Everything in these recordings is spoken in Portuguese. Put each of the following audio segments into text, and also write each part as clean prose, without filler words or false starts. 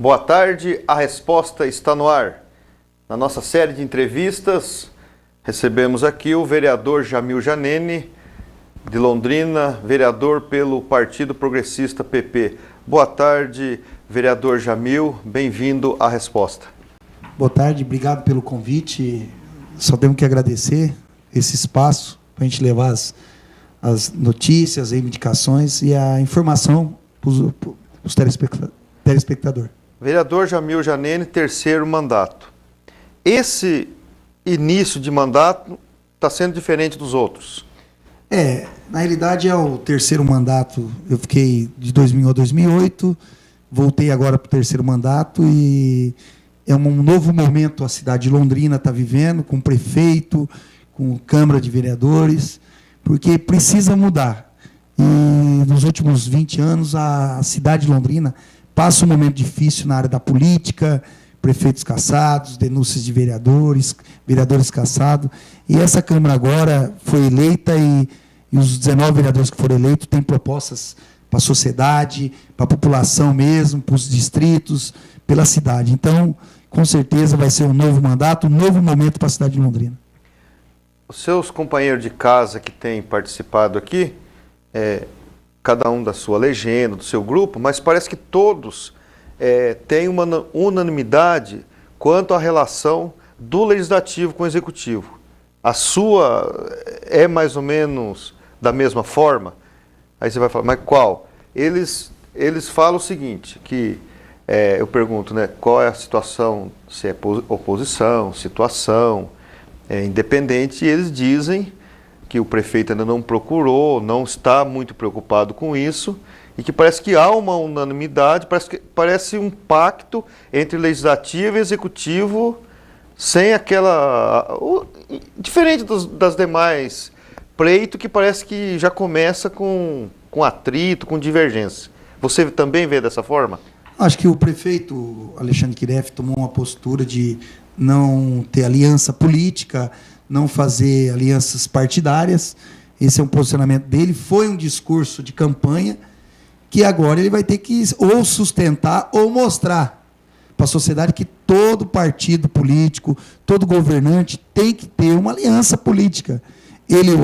Boa tarde, a resposta está no ar. Na nossa série de entrevistas, recebemos aqui o vereador Jamil Janene, de Londrina, vereador pelo Partido Progressista PP. Boa tarde, vereador Jamil, bem-vindo à resposta. Boa tarde, obrigado pelo convite. Só temos que agradecer esse espaço para a gente levar as notícias, as reivindicações e a informação para os telespectadores. Vereador Jamil Janene, terceiro mandato. Esse início de mandato está sendo diferente dos outros? Na realidade é o terceiro mandato. Eu fiquei de 2001 a 2008, voltei agora para o terceiro mandato e é um novo momento a cidade de Londrina está vivendo, com o prefeito, com a Câmara de Vereadores, porque precisa mudar. E nos últimos 20 anos a cidade de Londrina passa um momento difícil na área da política, prefeitos cassados, denúncias de vereadores cassados. E essa Câmara agora foi eleita e os 19 vereadores que foram eleitos têm propostas para a sociedade, para a população mesmo, para os distritos, pela cidade. Então, com certeza vai ser um novo mandato, um novo momento para a cidade de Londrina. Os seus companheiros de casa que têm participado aqui, cada um da sua legenda, do seu grupo, mas parece que todos têm uma unanimidade quanto à relação do Legislativo com o Executivo. A sua é mais ou menos da mesma forma? Aí você vai falar, mas qual? Eles falam o seguinte, que eu pergunto, né, qual é a situação, se é oposição, situação, independente, e eles dizem que o prefeito ainda não procurou, não está muito preocupado com isso, e que parece que há uma unanimidade, parece um pacto entre legislativo e executivo, sem aquela... diferente das demais pleitos, que parece que já começa com atrito, com divergência. Você também vê dessa forma? Acho que o prefeito Alexandre Kiref tomou uma postura de não ter aliança política, não fazer alianças partidárias. Esse é um posicionamento dele. Foi um discurso de campanha que agora ele vai ter que ou sustentar ou mostrar para a sociedade que todo partido político, todo governante tem que ter uma aliança política.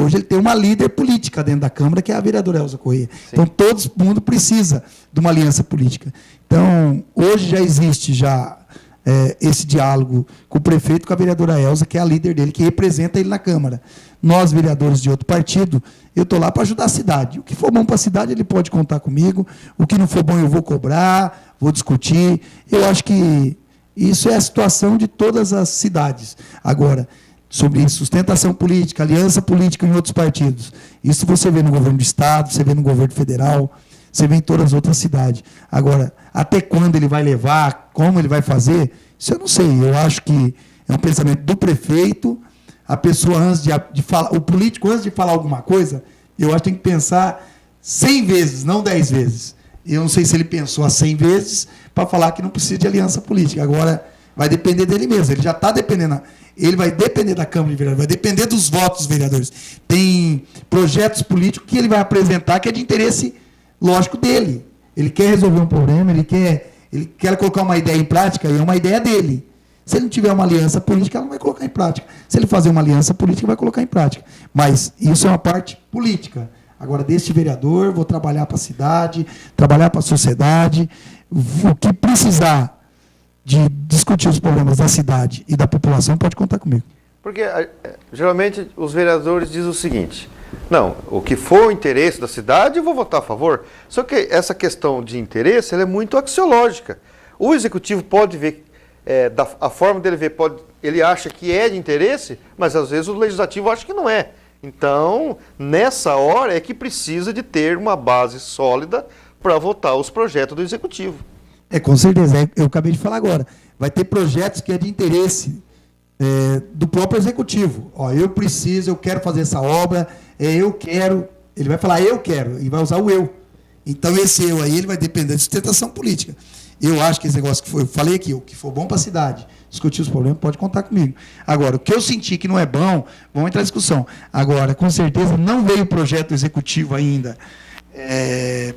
Hoje ele tem uma líder política dentro da Câmara, que é a vereadora Elza Corrêa. Sim. Então, todo mundo precisa de uma aliança política. Então, hoje já existe esse diálogo com o prefeito, com a vereadora Elza, que é a líder dele, que representa ele na Câmara. Nós, vereadores de outro partido, eu estou lá para ajudar a cidade. O que for bom para a cidade, ele pode contar comigo. O que não for bom, eu vou cobrar, vou discutir. Eu acho que isso é a situação de todas as cidades. Agora, sobre sustentação política, aliança política em outros partidos, isso você vê no governo do Estado, você vê no governo federal, você vê em todas as outras cidades. Agora, até quando ele vai levar, como ele vai fazer, isso eu não sei. Eu acho que é um pensamento do prefeito. A pessoa, antes de falar, o político, antes de falar alguma coisa, eu acho que tem que pensar 100 vezes, não 10 vezes. Eu não sei se ele pensou 100 vezes para falar que não precisa de aliança política. Agora, vai depender dele mesmo. Ele já está dependendo. Ele vai depender da Câmara de Vereadores, vai depender dos votos dos vereadores. Tem projetos políticos que ele vai apresentar que é de interesse lógico dele. Ele quer resolver um problema, ele quer colocar uma ideia em prática, e é uma ideia dele. Se ele não tiver uma aliança política, ela não vai colocar em prática. Se ele fazer uma aliança política, vai colocar em prática. Mas isso é uma parte política. Agora, deste vereador, vou trabalhar para a cidade, trabalhar para a sociedade. O que precisar de discutir os problemas da cidade e da população, pode contar comigo. Porque, geralmente, os vereadores dizem o seguinte, não, o que for o interesse da cidade, eu vou votar a favor. Só que essa questão de interesse, ela é muito axiológica. O executivo pode ver, a forma dele ver, ele acha que é de interesse, mas às vezes o legislativo acha que não é. Então, nessa hora é que precisa de ter uma base sólida para votar os projetos do executivo. Com certeza, eu acabei de falar agora. Vai ter projetos que é de interesse do próprio executivo. Eu quero fazer essa obra, eu quero. Ele vai falar eu quero, e vai usar o eu. Então, esse eu aí ele vai depender de sustentação política. Eu acho que esse negócio eu falei aqui, o que for bom para a cidade, discutir os problemas, pode contar comigo. Agora, o que eu senti que não é bom, vamos entrar em discussão. Agora, com certeza, não veio o projeto executivo ainda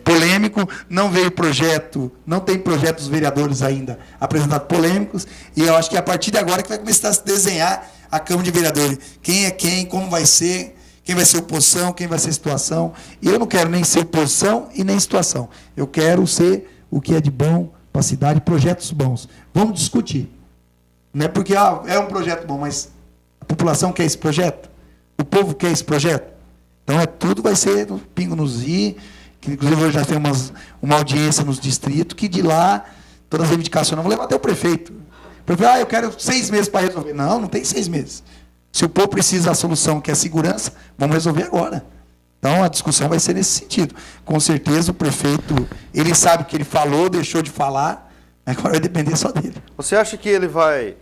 polêmico, não veio projeto, não tem projeto dos vereadores ainda apresentados polêmicos, e eu acho que a partir de agora que vai começar a se desenhar a Câmara de Vereadores. Quem é quem, como vai ser, quem vai ser oposição, quem vai ser situação. E eu não quero nem ser oposição e nem situação. Eu quero ser o que é de bom para a cidade, projetos bons. Vamos discutir. Não é porque é um projeto bom, mas a população quer esse projeto? O povo quer esse projeto? Então, tudo vai ser no pingo nos i, que inclusive hoje já tem uma audiência nos distritos, que de lá, todas as reivindicações, vão levar até o prefeito. O prefeito, eu quero 6 meses para resolver. Não, não tem 6 meses. Se o povo precisa da solução, que é segurança, vamos resolver agora. Então, a discussão vai ser nesse sentido. Com certeza, o prefeito, ele sabe o que ele falou, deixou de falar, agora vai depender só dele. Você acha que ele vai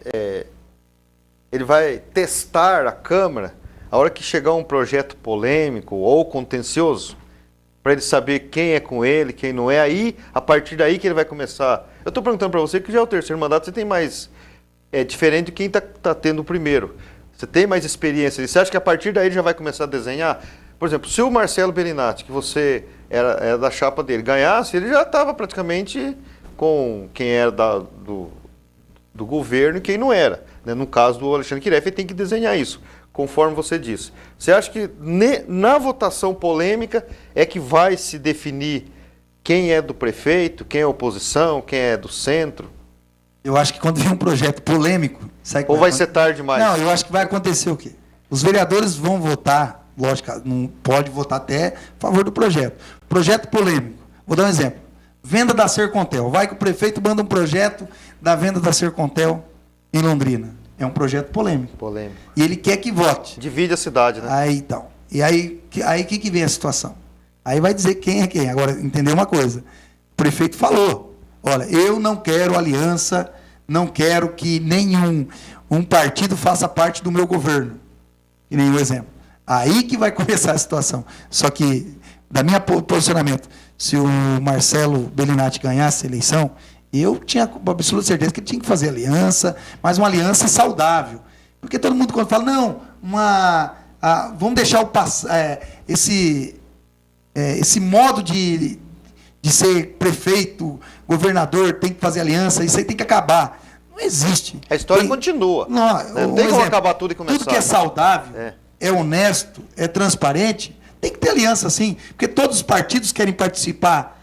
testar a Câmara a hora que chegar um projeto polêmico ou contencioso, para ele saber quem é com ele, quem não é, aí, a partir daí que ele vai começar? Eu estou perguntando para você que já é o terceiro mandato, você tem mais, diferente de quem está tendo o primeiro. Você tem mais experiência. Você acha que a partir daí ele já vai começar a desenhar? Por exemplo, se o Marcelo Bellinati, que você era da chapa dele, ganhasse, ele já estava praticamente com quem era do governo e quem não era. Né? No caso do Alexandre Quiref, ele tem que desenhar isso, conforme você disse. Você acha que na votação polêmica é que vai se definir quem é do prefeito, quem é oposição, quem é do centro? Eu acho que quando vem um projeto polêmico... Ou vai ser tarde demais? Não, eu acho que vai acontecer o quê? Os vereadores vão votar, lógico, não pode votar até a favor do projeto. Projeto polêmico. Vou dar um exemplo. Venda da Sercontel. Vai que o prefeito manda um projeto da venda da Sercontel em Londrina. É um projeto polêmico. Polêmico. E ele quer que vote. Divide a cidade, né? Aí, então. E aí que vem a situação? Aí vai dizer quem é quem. Agora, entender uma coisa. O prefeito falou. Olha, eu não quero aliança, não quero que nenhum partido faça parte do meu governo. E nenhum exemplo. Aí que vai começar a situação. Só que, da minha posicionamento, se o Marcelo Bellinati ganhasse a eleição, eu tinha absoluta certeza que ele tinha que fazer aliança, mas uma aliança saudável. Porque todo mundo quando fala, não, vamos deixar esse modo de ser prefeito, governador, tem que fazer aliança, isso aí tem que acabar. Não existe. A história continua. Não tem como acabar tudo e começar. Tudo que é saudável, é honesto, é transparente, tem que ter aliança sim, porque todos os partidos querem participar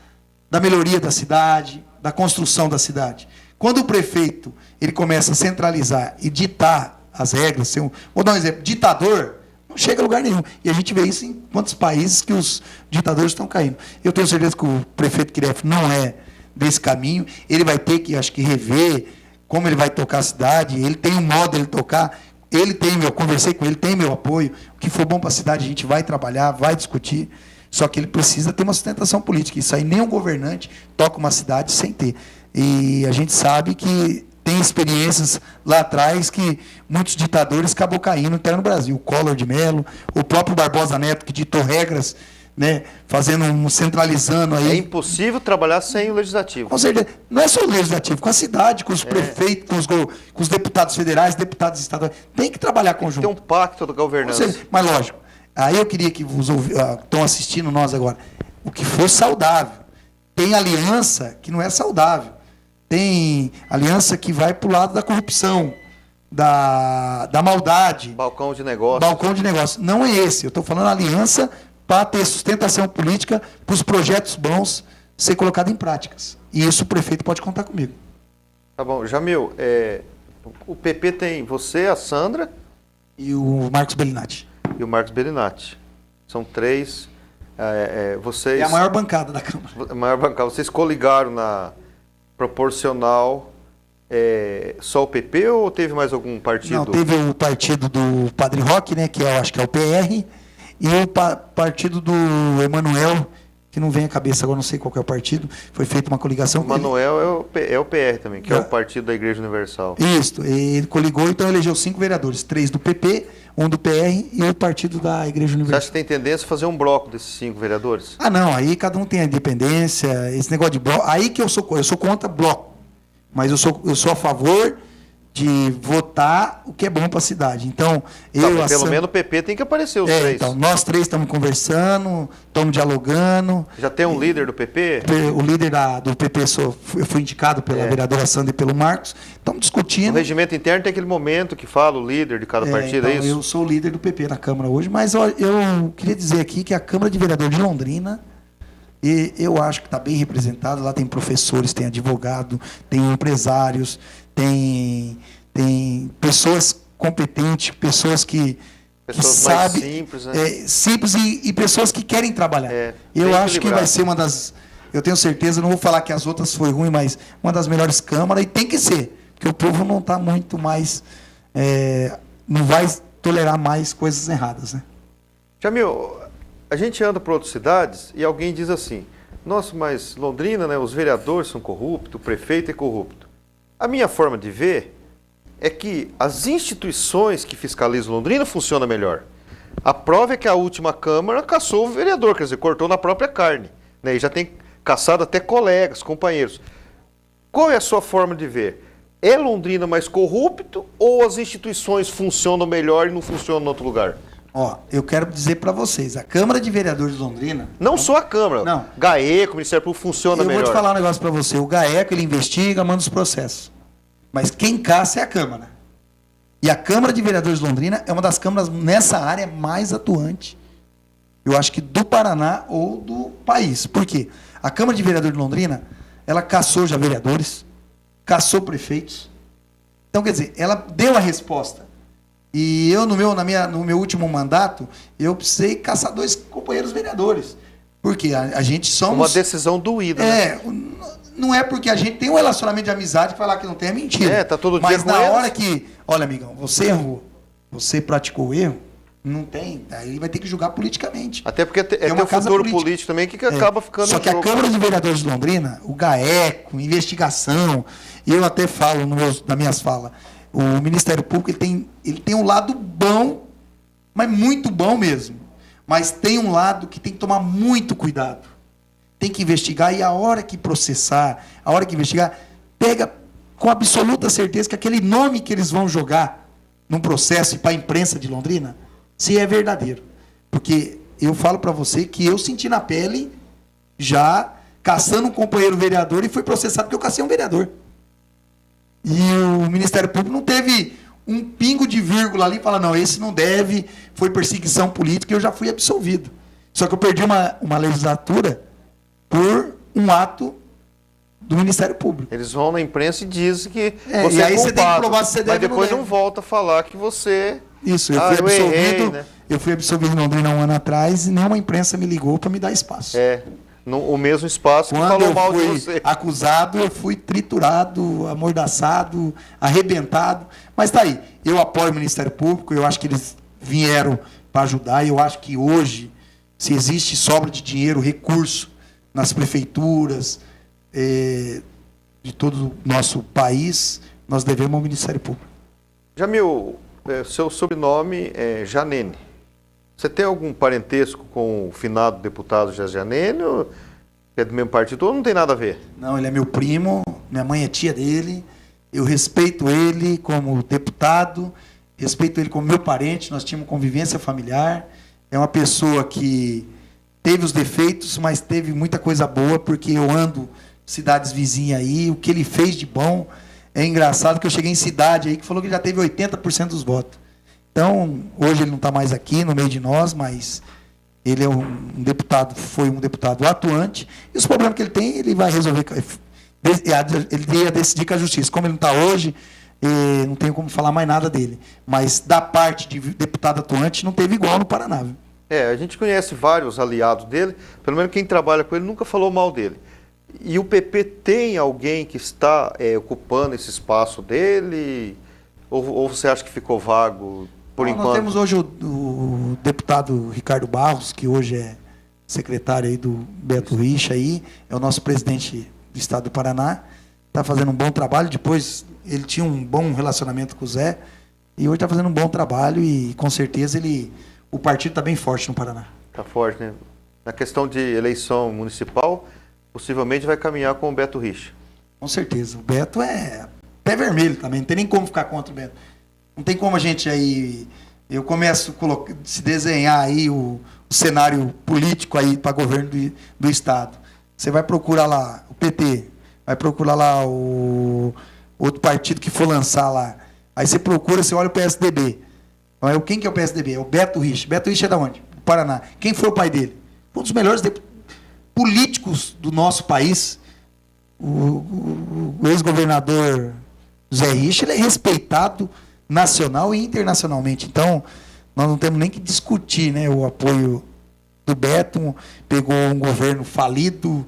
da melhoria da cidade, da construção da cidade. Quando o prefeito ele começa a centralizar e ditar as regras, vou dar um exemplo, ditador, não chega a lugar nenhum. E a gente vê isso em quantos países que os ditadores estão caindo. Eu tenho certeza que o prefeito Quiref não é desse caminho, ele vai ter que, acho que, rever como ele vai tocar a cidade, ele tem um modo de ele tocar, eu conversei com ele, tem meu apoio, o que for bom para a cidade a gente vai trabalhar, vai discutir, só que ele precisa ter uma sustentação política, isso aí nenhum governante toca uma cidade sem ter. E a gente sabe que tem experiências lá atrás que muitos ditadores acabou caindo até no Brasil. O Collor de Mello, o próprio Barbosa Neto, que ditou regras, né, centralizando aí. É impossível trabalhar sem o legislativo. Com certeza. Não é só o legislativo, com a cidade, com os prefeitos, com os deputados federais, deputados estaduais. Tem que trabalhar conjunto. Tem um pacto da governança. Mas lógico, aí eu queria que os estão assistindo nós agora, o que for saudável. Tem aliança que não é saudável. Tem aliança que vai para o lado da corrupção, da maldade. Balcão de negócio. Balcão de negócio. Não é esse. Eu estou falando aliança para ter sustentação política, para os projetos bons ser colocados em práticas. E isso o prefeito pode contar comigo. Tá bom. Jamil, o PP tem você, a Sandra... E o Marcos Bellinati. E o Marcos Bellinati. São 3. Vocês... É a maior bancada da Câmara. A maior bancada. Vocês coligaram na proporcional só o PP ou teve mais algum partido? Não, teve o partido do Padre Roque, né, que eu acho que é o PR, e o partido do Emanuel, que não vem à cabeça agora, não sei qual que é o partido, foi feita uma coligação. O Emanuel é o PR também, que é o partido da Igreja Universal. Isso, ele coligou, então elegeu 5 vereadores, 3 do PP, 1 do PR e o partido da Igreja Universal. Você acha que tem tendência a fazer um bloco desses 5 vereadores? Ah, não, aí cada um tem a independência, esse negócio de bloco, aí que eu sou contra bloco, mas eu sou a favor de votar o que é bom para a cidade. Então, Pelo menos o PP tem que aparecer os três. Então, nós três estamos conversando, estamos dialogando. Já tem um líder do PP? O líder do PP eu fui indicado pela vereadora Sandra e pelo Marcos. Estamos discutindo. O regimento interno tem aquele momento que fala o líder de cada partido, então, é isso? Eu sou o líder do PP na Câmara hoje, mas eu queria dizer aqui que a Câmara de Vereadores de Londrina, eu acho que está bem representada. Lá tem professores, tem advogado, tem empresários, tem pessoas competentes, pessoas que sabem, simples, né? Simples e pessoas que querem trabalhar. Eu acho que vai ser uma das, eu tenho certeza, não vou falar que as outras foi ruim, mas uma das melhores câmaras, e tem que ser, porque o povo não está muito mais, não vai tolerar mais coisas erradas, né? Jamil, a gente anda por outras cidades e alguém diz assim, nossa, mas Londrina, né, os vereadores são corruptos, o prefeito é corrupto. A minha forma de ver é que as instituições que fiscalizam Londrina funcionam melhor. A prova é que a última Câmara caçou o vereador, quer dizer, cortou na própria carne, né, e já tem caçado até colegas, companheiros. Qual é a sua forma de ver? É Londrina mais corrupto ou as instituições funcionam melhor e não funcionam em outro lugar? Eu quero dizer para vocês, a Câmara de Vereadores de Londrina... Não só a Câmara, não. GAECO, o Ministério Público funciona melhor. Eu vou te falar um negócio para você, o GAECO ele investiga, manda os processos. Mas quem caça é a Câmara. E a Câmara de Vereadores de Londrina é uma das câmaras nessa área mais atuante, eu acho que do Paraná ou do país. Por quê? A Câmara de Vereadores de Londrina, ela caçou já vereadores, caçou prefeitos. Então, quer dizer, ela deu a resposta. E eu, no meu último mandato, eu precisei caçar 2 companheiros vereadores. Porque a gente somos... Uma decisão doída, né? Não é porque a gente tem um relacionamento de amizade que falar que não tem é mentira. Tá todo dia Mas com na eles. hora que... Olha, amigão, você errou. Você praticou o erro. Não tem. Aí vai ter que julgar politicamente. Até porque tem uma o futuro político também que acaba ficando... Só que a Câmara de Vereadores de Londrina, o GAECO, investigação, eu até falo nas minhas falas, o Ministério Público ele tem um lado bom, mas muito bom mesmo. Mas tem um lado que tem que tomar muito cuidado. Tem que investigar e a hora que processar, a hora que investigar, pega com absoluta certeza que aquele nome que eles vão jogar num processo e para a imprensa de Londrina, se é verdadeiro. Porque eu falo para você que eu senti na pele já caçando um companheiro vereador e fui processado porque eu cacei um vereador. E o Ministério Público não teve um pingo de vírgula ali e fala, não, esse não deve, foi perseguição política e eu já fui absolvido. Só que eu perdi uma legislatura por um ato do Ministério Público. Eles vão na imprensa e dizem que você e aí é você tem que culpado, provar se você deve mas depois ou não volta a falar que você... Isso, eu fui absolvido, errei, né? eu fui absolvido em Londrina 1 ano atrás e nenhuma imprensa me ligou para me dar espaço. O mesmo espaço que Quando falou eu mal de fui você. acusado, eu fui triturado, amordaçado, arrebentado. Mas tá aí, eu apoio o Ministério Público, eu acho que eles vieram para ajudar, e eu acho que hoje, se existe sobra de dinheiro, recurso nas prefeituras de todo o nosso país, nós devemos ao Ministério Público. Jamil, seu sobrenome é Janene. Você tem algum parentesco com o finado deputado José Janene? Ou é do mesmo partido ou não tem nada a ver? Não, ele é meu primo, minha mãe é tia dele, eu respeito ele como deputado, respeito ele como meu parente, nós tínhamos convivência familiar, é uma pessoa que teve os defeitos, mas teve muita coisa boa, porque eu ando cidades vizinhas aí, o que ele fez de bom, é engraçado que eu cheguei em cidade aí que falou que já teve 80% dos votos. Então, hoje ele não está mais aqui no meio de nós, mas ele é um deputado, foi um deputado atuante, e os problemas que ele tem, ele vai resolver, ele ia decidir com a justiça. Como ele não está hoje, não tenho como falar mais nada dele. Mas da parte de deputado atuante, não teve igual no Paraná. Viu? A gente conhece vários aliados dele, pelo menos quem trabalha com ele nunca falou mal dele. E o PP tem alguém que está ocupando esse espaço dele? Ou você acha que ficou vago por enquanto? Nós temos hoje o deputado Ricardo Barros, que hoje é secretário aí do Beto Richa, aí, é o nosso presidente do estado do Paraná, está fazendo um bom trabalho. Depois ele tinha um bom relacionamento com o Zé, e hoje está fazendo um bom trabalho e com certeza o partido está bem forte no Paraná. Está forte, né? Na questão de eleição municipal, possivelmente vai caminhar com o Beto Richa. Com certeza. O Beto é pé vermelho também, não tem nem como ficar contra o Beto. Não tem como a gente aí... Eu começo a se desenhar aí o cenário político aí para governo do Estado. Você vai procurar lá o PT, vai procurar lá o outro partido que for lançar lá. Aí você procura, você olha o PSDB. Quem que é o PSDB? É o Beto Richa. Beto Richa é da onde? Do Paraná. Quem foi o pai dele? Um dos melhores políticos do nosso país. O ex-governador Zé Richa, ele é respeitado nacional e internacionalmente. Então, nós não temos nem que discutir, né, o apoio do Beto. Pegou um governo falido,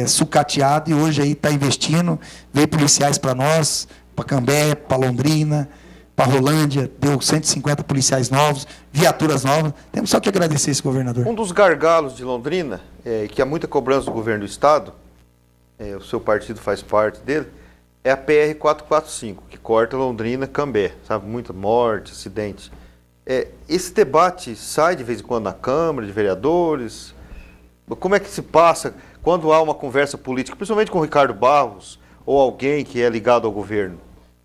sucateado, e hoje aí está investindo, veio policiais para nós, para Cambé, para Londrina, para Rolândia, deu 150 policiais novos, viaturas novas. Temos só que agradecer esse governador. Um dos gargalos de Londrina, que há muita cobrança do governo do Estado, o seu partido faz parte dele, é a PR-445, que corta Londrina-Cambé, sabe? Muita morte, acidente. Esse debate sai de vez em quando na Câmara de Vereadores? Como é que se passa quando há uma conversa política, principalmente com o Ricardo Barros, ou alguém que é ligado ao governo?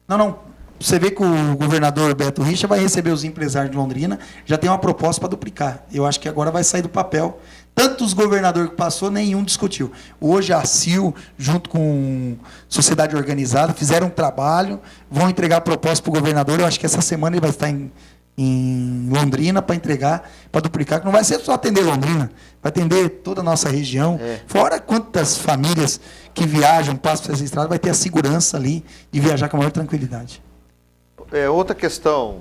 Não. Você vê que o governador Beto Richa vai receber os empresários de Londrina, já tem uma proposta para duplicar. Eu acho que agora vai sair do papel. Tantos governadores que passou, nenhum discutiu. Hoje a CIL, junto com sociedade organizada, fizeram um trabalho, vão entregar a proposta para o governador. Eu acho que essa semana ele vai estar em Londrina para entregar, para duplicar, que não vai ser só atender Londrina, vai atender toda a nossa região. Fora quantas famílias que viajam, passam por essa estrada, vai ter a segurança ali de viajar com a maior tranquilidade. Outra questão,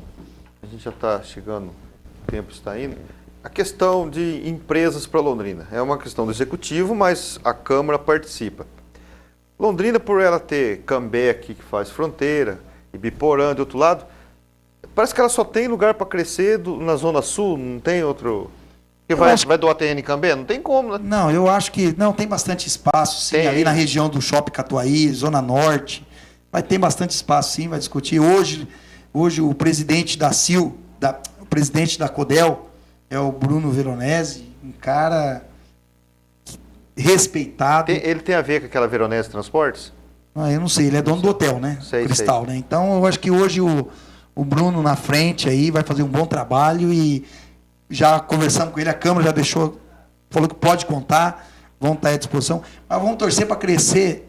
a gente já está chegando, o tempo está indo, a questão de empresas para Londrina. É uma questão do executivo, mas a Câmara participa. Londrina, por ela ter Cambé aqui, que faz fronteira, e Biporã do outro lado, parece que ela só tem lugar para crescer na Zona Sul, não tem outro... Vai doar terreno em Cambé? Não tem como, né? Não, eu acho que tem bastante espaço, sim, ali na região do Shopping Catuaí, Zona Norte. Vai ter bastante espaço, sim, vai discutir. Hoje o presidente da CIL, o presidente da CODEL, é o Bruno Veronese, um cara respeitado. Ele tem a ver com aquela Veronese Transportes? Eu não sei, ele é dono do hotel, né? Cristal, né? Então, eu acho que hoje o Bruno na frente aí vai fazer um bom trabalho, e já conversando com ele, a Câmara já falou que pode contar, vão estar à disposição, mas vamos torcer para crescer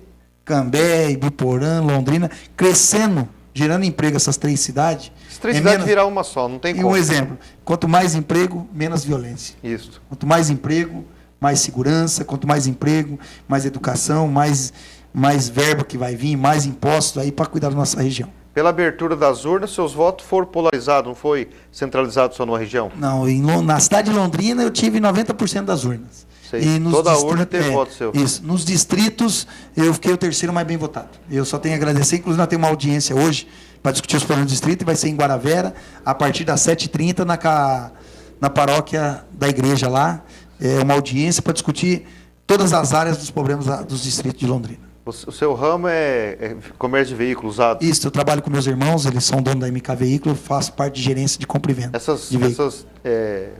Cambé, Ibiporã, Londrina, crescendo, gerando emprego essas três cidades. As três cidades virar uma só, não tem como. E um exemplo, quanto mais emprego, menos violência. Isso. Quanto mais emprego, mais segurança, quanto mais emprego, mais educação, mais verba que vai vir, mais impostos aí para cuidar da nossa região. Pela abertura das urnas, seus votos foram polarizados, não foi centralizado só numa região? Não, na cidade de Londrina eu tive 90% das urnas. E toda a urna teve voto seu. Isso. Nos distritos, eu fiquei o terceiro mais bem votado. Eu só tenho a agradecer. Inclusive, nós temos uma audiência hoje para discutir os problemas do distrito, e vai ser em Guaravera, a partir das 7h30, na paróquia da igreja lá. É uma audiência para discutir todas as áreas dos problemas dos distritos de Londrina. O seu ramo é comércio de veículos usados? Isso, eu trabalho com meus irmãos, eles são donos da MK Veículo, eu faço parte de gerência de compra e venda.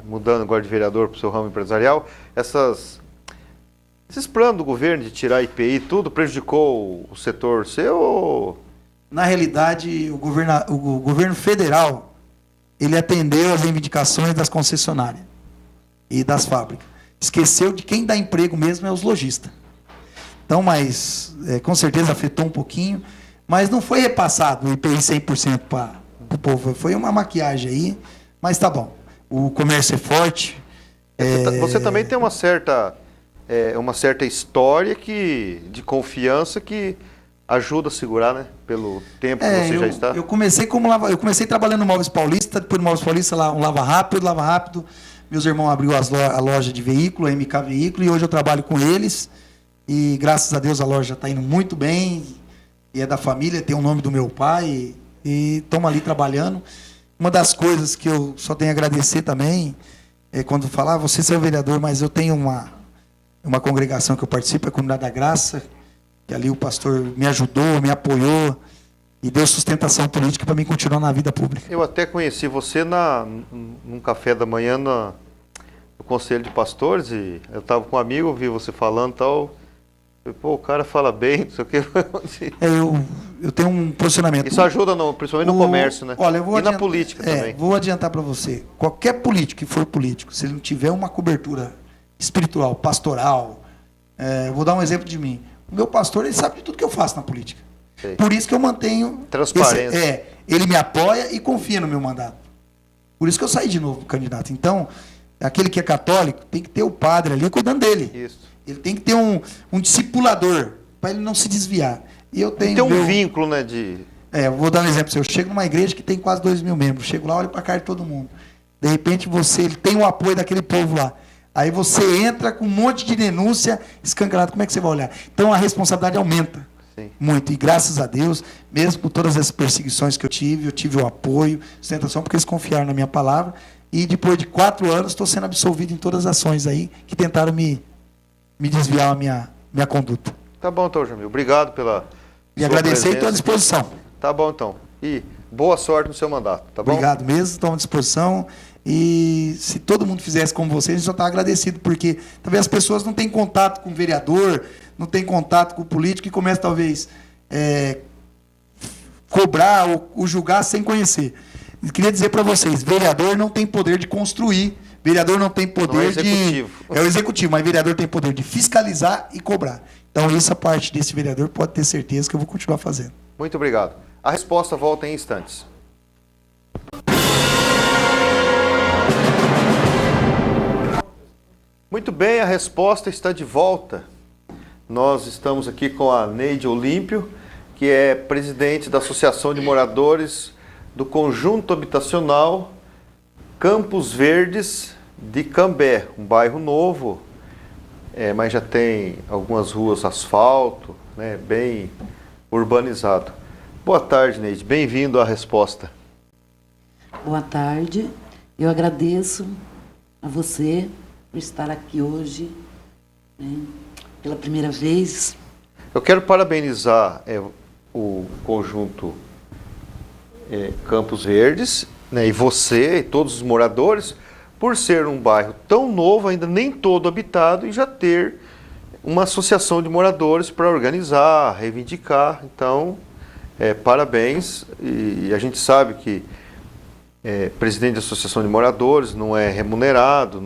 Mudando agora de vereador para o seu ramo empresarial, esses planos do governo de tirar IPI e tudo, prejudicou o setor seu? Na realidade, o governo federal, ele atendeu às reivindicações das concessionárias e das fábricas. Esqueceu de quem dá emprego mesmo é os lojistas. Então, mas com certeza afetou um pouquinho, mas não foi repassado o IPI 100% para o povo. Foi uma maquiagem aí, mas tá bom. O comércio é forte. Você também tem uma certa história de confiança que ajuda a segurar, né? Pelo tempo que você já está. Eu comecei trabalhando no Móveis Paulista, depois no Móveis Paulista lá um Lava Rápido. Meus irmãos abriu a loja de veículo, a MK Veículo, e hoje eu trabalho com eles. E graças a Deus a loja está indo muito bem, e é da família, tem o nome do meu pai, e estamos ali trabalhando. Uma das coisas que eu só tenho a agradecer também, é quando falar, você é o vereador, mas eu tenho uma congregação que eu participo, a Comunidade da Graça, que ali o pastor me ajudou, me apoiou, e deu sustentação política para mim continuar na vida pública. Eu até conheci você num café da manhã no Conselho de Pastores, e eu estava com um amigo, vi você falando e tal. Pô, o cara fala bem, não sei o que. Eu tenho um posicionamento. Isso ajuda, principalmente no comércio, né? Olha, eu vou e na política também. Vou adiantar para você. Qualquer político que for político, se ele não tiver uma cobertura espiritual, pastoral, vou dar um exemplo de mim. O meu pastor, ele sabe de tudo que eu faço na política. Sei. Por isso que eu mantenho... Transparência. Ele me apoia e confia no meu mandato. Por isso que eu saí de novo candidato. Então, aquele que é católico, tem que ter o padre ali cuidando dele. Isso. Ele tem que ter um discipulador, para ele não se desviar. E eu tenho... Tem um vínculo, né, eu vou dar um exemplo. Eu chego numa igreja que tem quase 2.000 membros. Chego lá, olho para a cara de todo mundo. De repente, ele tem o apoio daquele povo lá. Aí você entra com um monte de denúncia escancarado. Como é que você vai olhar? Então, a responsabilidade aumenta. Sim. Muito. E graças a Deus, mesmo com todas as perseguições que eu tive o apoio, sustentação, porque eles confiaram na minha palavra. E depois de 4 anos, estou sendo absolvido em todas as ações aí que tentaram me desviar a minha conduta. Tá bom, então, Jamil. Obrigado pela Me agradecer e estou à disposição. Tá bom, então. E boa sorte no seu mandato, tá bom? Obrigado mesmo, estou à disposição. E se todo mundo fizesse como vocês, a gente só está agradecido, porque talvez as pessoas não têm contato com o vereador, não têm contato com o político e começam, talvez, cobrar ou julgar sem conhecer. Eu queria dizer para vocês, vereador não tem poder de construir, vereador não tem poder é o executivo, mas vereador tem poder de fiscalizar e cobrar. Então, essa parte desse vereador pode ter certeza que eu vou continuar fazendo. Muito obrigado. A resposta volta em instantes. Muito bem, a resposta está de volta. Nós estamos aqui com a Neide Olímpio, que é presidente da Associação de Moradores do Conjunto Habitacional Campos Verdes de Cambé, um bairro novo, mas já tem algumas ruas asfalto, né, bem urbanizado. Boa tarde, Neide. Bem-vindo à resposta. Boa tarde. Eu agradeço a você por estar aqui hoje, né, pela primeira vez. Eu quero parabenizar o conjunto Campos Verdes, né, e você e todos os moradores, por ser um bairro tão novo, ainda nem todo habitado, e já ter uma associação de moradores para organizar, reivindicar. Então, parabéns. E a gente sabe que presidente da associação de moradores não é remunerado,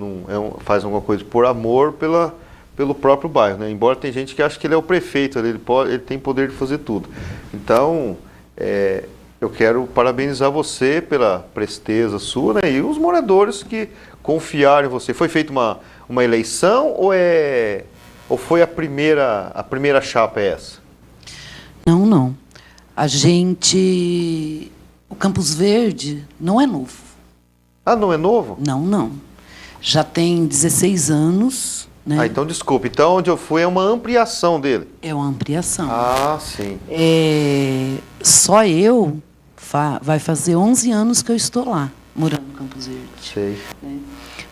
faz alguma coisa por amor pelo próprio bairro, né? Embora tem gente que acha que ele é o prefeito, ele tem poder de fazer tudo. Então, eu quero parabenizar você pela presteza sua, né? E os moradores que confiaram em você. Foi feita uma eleição ou foi a primeira chapa essa? Não. O Campos Verde não é novo. Ah, não é novo? Não. Já tem 16 anos, né? Ah, então desculpe. Então onde eu fui é uma ampliação dele. É uma ampliação. Ah, sim. Só vai fazer 11 anos que eu estou lá, morando no Campos Verde. Sei. Né?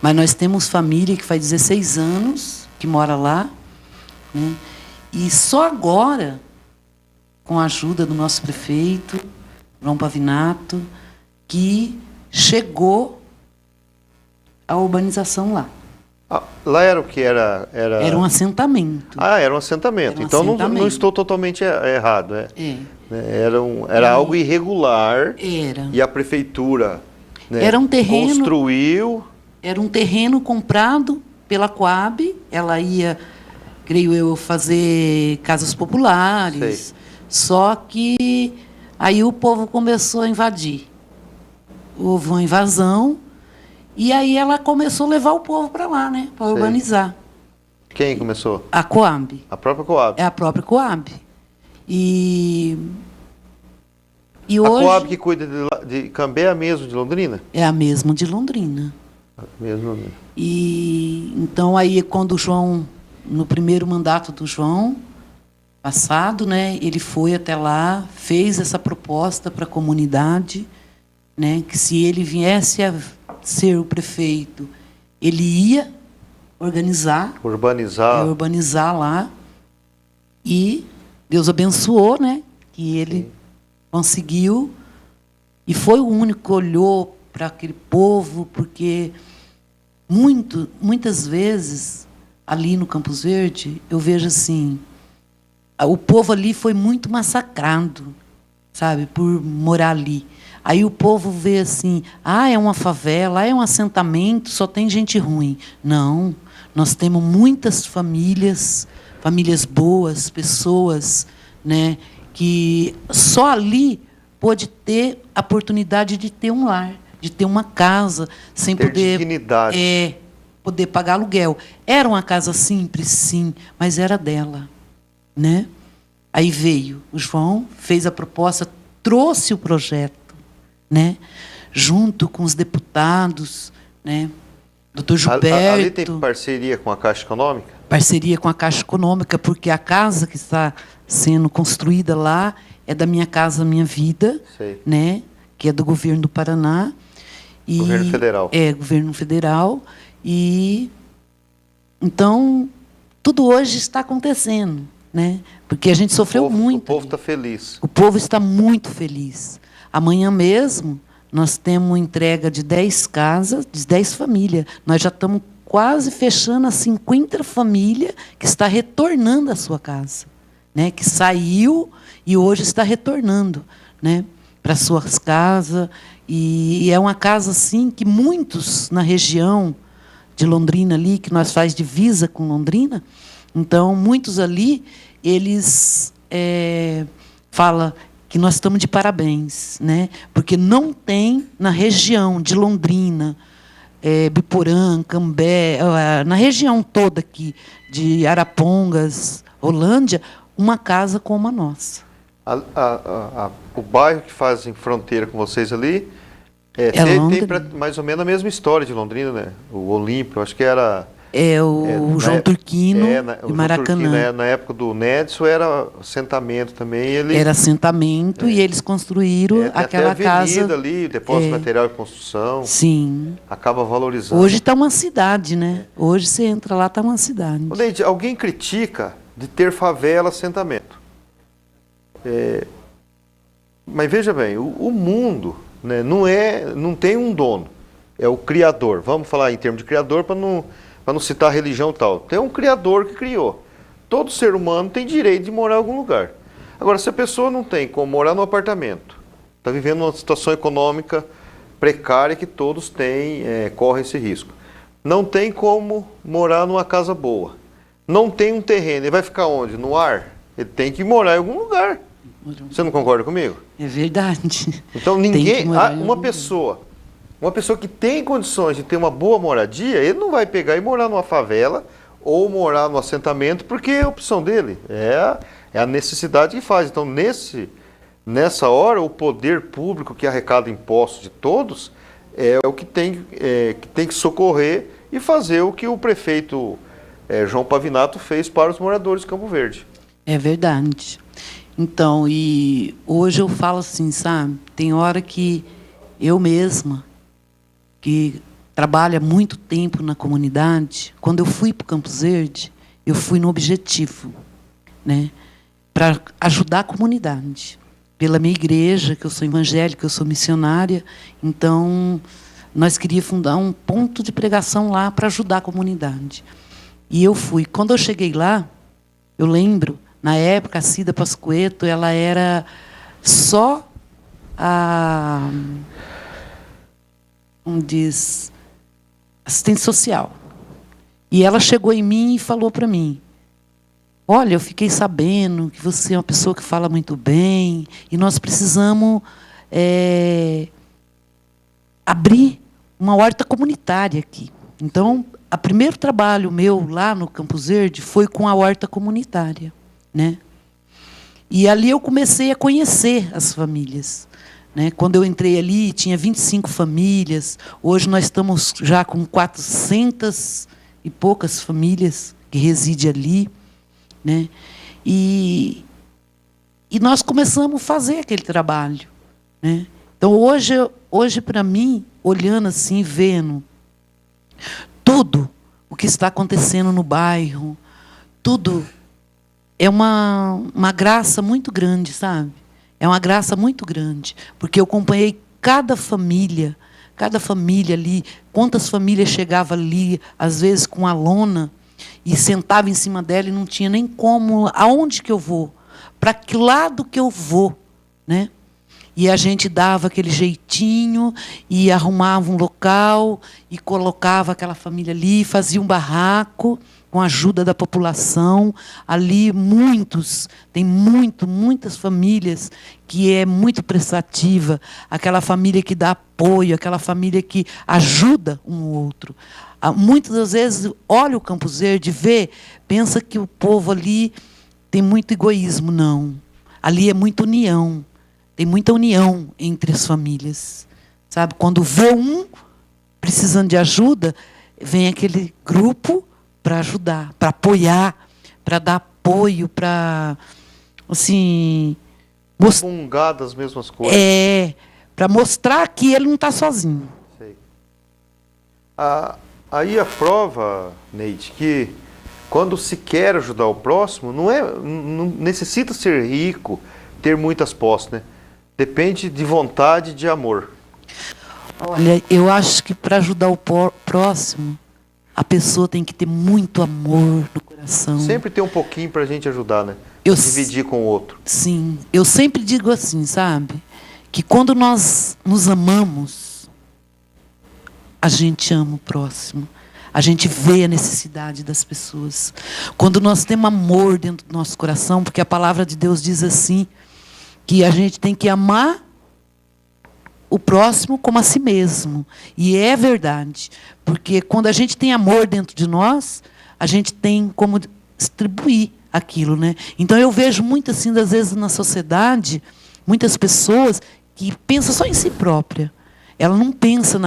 Mas nós temos família que faz 16 anos que mora lá, né? E só agora, com a ajuda do nosso prefeito, João Pavinato, que chegou a urbanização lá. Ah, lá era o que? Era um assentamento. Ah, era um assentamento. Então não estou totalmente errado. Era algo irregular. Era. E a prefeitura, né, era um terreno, construiu. Era um terreno comprado pela Coab. Ela ia, creio eu, fazer casas populares. Sei. Só que aí o povo começou a invadir. Houve uma invasão. E aí ela começou a levar o povo para lá, né? Para urbanizar. Quem começou? A Coab. A própria Coab. É a própria Coab. E a hoje... Coab que cuida de Cambé é a mesma de Londrina? É a mesma de Londrina. E então aí quando o João, no primeiro mandato do João passado, né, ele foi até lá, fez essa proposta para a comunidade, né, que se ele viesse a ser o prefeito, ele ia urbanizar lá, e Deus abençoou, né, que ele conseguiu, e foi o único que olhou para aquele povo, porque muitas vezes ali no Campos Verde eu vejo assim, o povo ali foi muito massacrado, sabe, por morar ali. Aí o povo vê assim, é uma favela, é um assentamento, só tem gente ruim. Não, nós temos muitas famílias boas, pessoas, né, que só ali pôde ter a oportunidade de ter um lar, de ter uma casa, sem ter poder dignidade. Poder pagar aluguel. Era uma casa simples, sim, mas era dela, né? Aí veio o João, fez a proposta, trouxe o projeto, né? Junto com os deputados, né? Doutor Gilberto. Ali tem parceria com a Caixa Econômica? Parceria com a Caixa Econômica, porque a casa que está sendo construída lá é da Minha Casa Minha Vida, Sei. né? Que é do governo do Paraná. Governo federal. É, governo federal. E então tudo hoje está acontecendo, né? Porque a gente sofreu muito. O povo está feliz. O povo está muito feliz. Amanhã mesmo nós temos entrega de 10 casas, de 10 famílias. Nós já estamos quase fechando as 50 famílias que está retornando à sua casa, né? Que saiu e hoje está retornando, né? Para suas casas. E é uma casa assim que muitos na região de Londrina ali, que nós faz divisa com Londrina, então muitos ali eles falam que nós estamos de parabéns, né? Porque não tem na região de Londrina, Biporã, Cambé, na região toda aqui de Arapongas, Holândia, uma casa como a nossa. O bairro que fazem fronteira com vocês ali tem mais ou menos a mesma história de Londrina, né? O Olímpio, acho que era... o João Turquino e Maracanã. Turquino, na época do Nedson era assentamento também. Era assentamento e eles construíram aquela até a avenida casa ali, depósito de material de construção. Sim. Acaba valorizando. Hoje está uma cidade, né? Hoje você entra lá, está uma cidade. Leide, alguém critica de ter favela assentamento. Mas veja bem, o mundo, né, não tem um dono, é o criador. Vamos falar em termos de criador para não citar religião e tal. Tem um criador que criou. Todo ser humano tem direito de morar em algum lugar. Agora, se a pessoa não tem como morar num apartamento, está vivendo uma situação econômica precária que todos têm, correm esse risco. Não tem como morar numa casa boa. Não tem um terreno. Ele vai ficar onde? No ar? Ele tem que morar em algum lugar. Você não concorda comigo? É verdade. Então uma pessoa que tem condições de ter uma boa moradia, ele não vai pegar e morar numa favela ou morar no assentamento, porque é a opção dele. É a necessidade que faz. Então, nessa hora, o poder público que arrecada impostos de todos é o que tem que socorrer e fazer o que o prefeito João Pavinato fez para os moradores de Campo Verde. É verdade. Então, e hoje eu falo assim, sabe? Tem hora que eu mesma, que trabalho há muito tempo na comunidade, quando eu fui para o Campos Verde, eu fui no objetivo, né? Para ajudar a comunidade. Pela minha igreja, que eu sou evangélica, eu sou missionária, então nós queríamos fundar um ponto de pregação lá para ajudar a comunidade. E eu fui. Quando eu cheguei lá, eu lembro, na época, a Cida Pascoeto, ela era só assistente social. E ela chegou em mim e falou para mim, olha, eu fiquei sabendo que você é uma pessoa que fala muito bem e nós precisamos abrir uma horta comunitária aqui. Então, o primeiro trabalho meu lá no Campos Verde foi com a horta comunitária, né? E ali eu comecei a conhecer as famílias, né? Quando eu entrei ali, tinha 25 famílias. Hoje nós estamos já com 400 e poucas famílias que residem ali, né? E nós começamos a fazer aquele trabalho, né? Então, hoje para mim, olhando assim, vendo tudo o que está acontecendo no bairro, tudo é uma graça muito grande, sabe? É uma graça muito grande, porque eu acompanhei cada família ali, quantas famílias chegavam ali, às vezes com a lona, e sentava em cima dela e não tinha nem como, aonde que eu vou, para que lado que eu vou, né? E a gente dava aquele jeitinho e arrumava um local e colocava aquela família ali, fazia um barraco com a ajuda da população. Ali tem muitas famílias que é muito prestativa, aquela família que dá apoio, aquela família que ajuda um ao outro. Muitas das vezes olha o Campos Verde, vê, pensa que o povo ali tem muito egoísmo. Não. Ali é muita união. Tem muita união entre as famílias. Sabe? Quando vê um precisando de ajuda, vem aquele grupo para ajudar, para apoiar, para dar apoio, para assim, comungar das mesmas coisas. Para mostrar que ele não está sozinho. Sei. Aí a prova, Neide, que quando se quer ajudar o próximo, não necessita ser rico, ter muitas posses, né? Depende de vontade e de amor. Olha, eu acho que para ajudar o próximo, a pessoa tem que ter muito amor no coração. Sempre tem um pouquinho para a gente ajudar, né? Dividir com o outro. Sim, eu sempre digo assim, sabe? Que quando nós nos amamos, a gente ama o próximo. A gente vê a necessidade das pessoas. Quando nós temos amor dentro do nosso coração, porque a palavra de Deus diz assim, que a gente tem que amar o próximo como a si mesmo. E é verdade. Porque quando a gente tem amor dentro de nós, a gente tem como distribuir aquilo, né? Então eu vejo muito assim, às vezes na sociedade, muitas pessoas que pensam só em si própria. Ela não pensa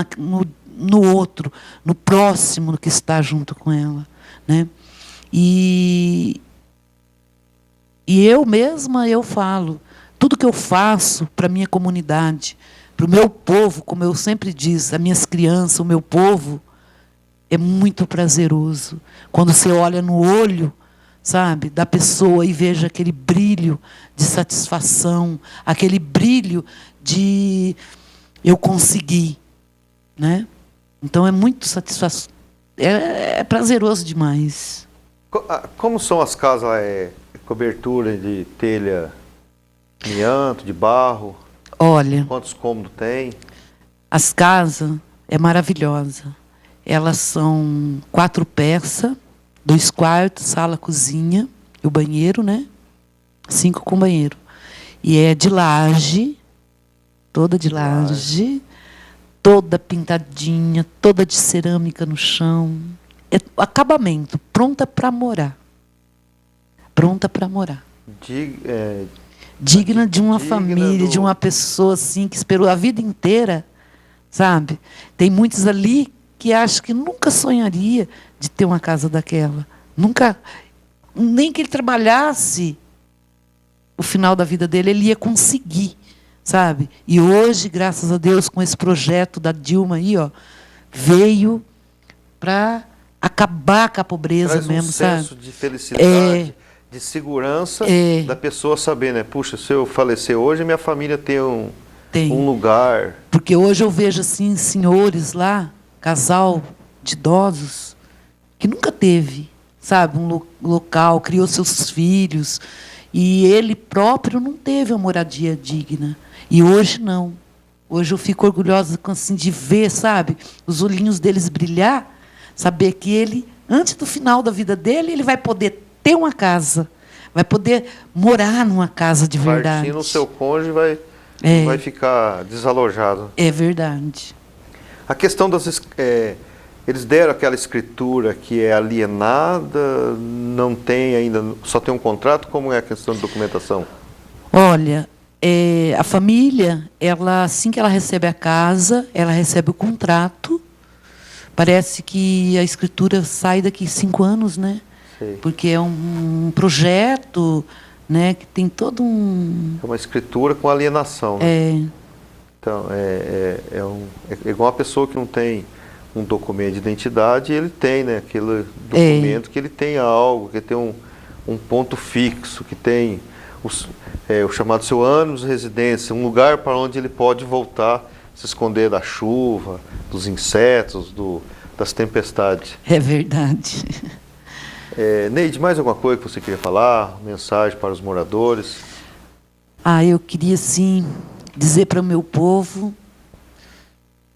no outro, no próximo que está junto com ela, né? E eu mesma, eu falo, tudo que eu faço para a minha comunidade, para o meu povo, como eu sempre digo, as minhas crianças, o meu povo, é muito prazeroso. Quando você olha no olho, sabe, da pessoa e veja aquele brilho de satisfação, aquele brilho de eu consegui, né? Então é muito satisfação, é prazeroso demais. Como são as casas? Cobertura de telha, amianto, de barro? Olha, Quantos cômodos tem? as casas é maravilhosa. Elas são 4 peças, 2 quartos, sala, cozinha e o banheiro, né? 5 com banheiro. E é de laje, toda de laje, toda pintadinha, toda de cerâmica no chão. É acabamento, pronta para morar. Pronta para morar. Digna de uma família, de uma pessoa assim que esperou a vida inteira, sabe? Tem muitos ali que acham que nunca sonharia de ter uma casa daquela. Nunca, nem que ele trabalhasse o final da vida dele, ele ia conseguir, sabe? E hoje, graças a Deus, com esse projeto da Dilma aí, ó, veio para acabar com a pobreza mesmo, sabe? Traz um senso de felicidade, de segurança da pessoa saber, né? Puxa, se eu falecer hoje, minha família tem um lugar. Porque hoje eu vejo assim senhores lá, casal de idosos, que nunca teve, sabe, um local, criou seus filhos, e ele próprio não teve uma moradia digna. E hoje não. Hoje eu fico orgulhosa assim, de ver, sabe, os olhinhos deles brilhar, saber que ele, antes do final da vida dele, ele vai poder ter uma casa, vai poder morar numa casa de verdade. Partindo o seu cônjuge vai ficar desalojado. É verdade. A questão eles deram aquela escritura que é alienada, não tem ainda, só tem um contrato, como é a questão de documentação? Olha, a família, ela, assim que ela recebe a casa, ela recebe o contrato. Parece que a escritura sai daqui 5 anos, né? Sei. Porque é um projeto, né, que tem todo um... É uma escritura com alienação, né? Então, é igual uma pessoa que não tem um documento de identidade, ele tem, né, aquele documento que ele tem algo, que tem um ponto fixo, que tem o chamado seu ânus de residência, um lugar para onde ele pode voltar, se esconder da chuva, dos insetos, das tempestades. É verdade. Neide, mais alguma coisa que você queria falar? Mensagem para os moradores? Eu queria, sim, dizer para o meu povo,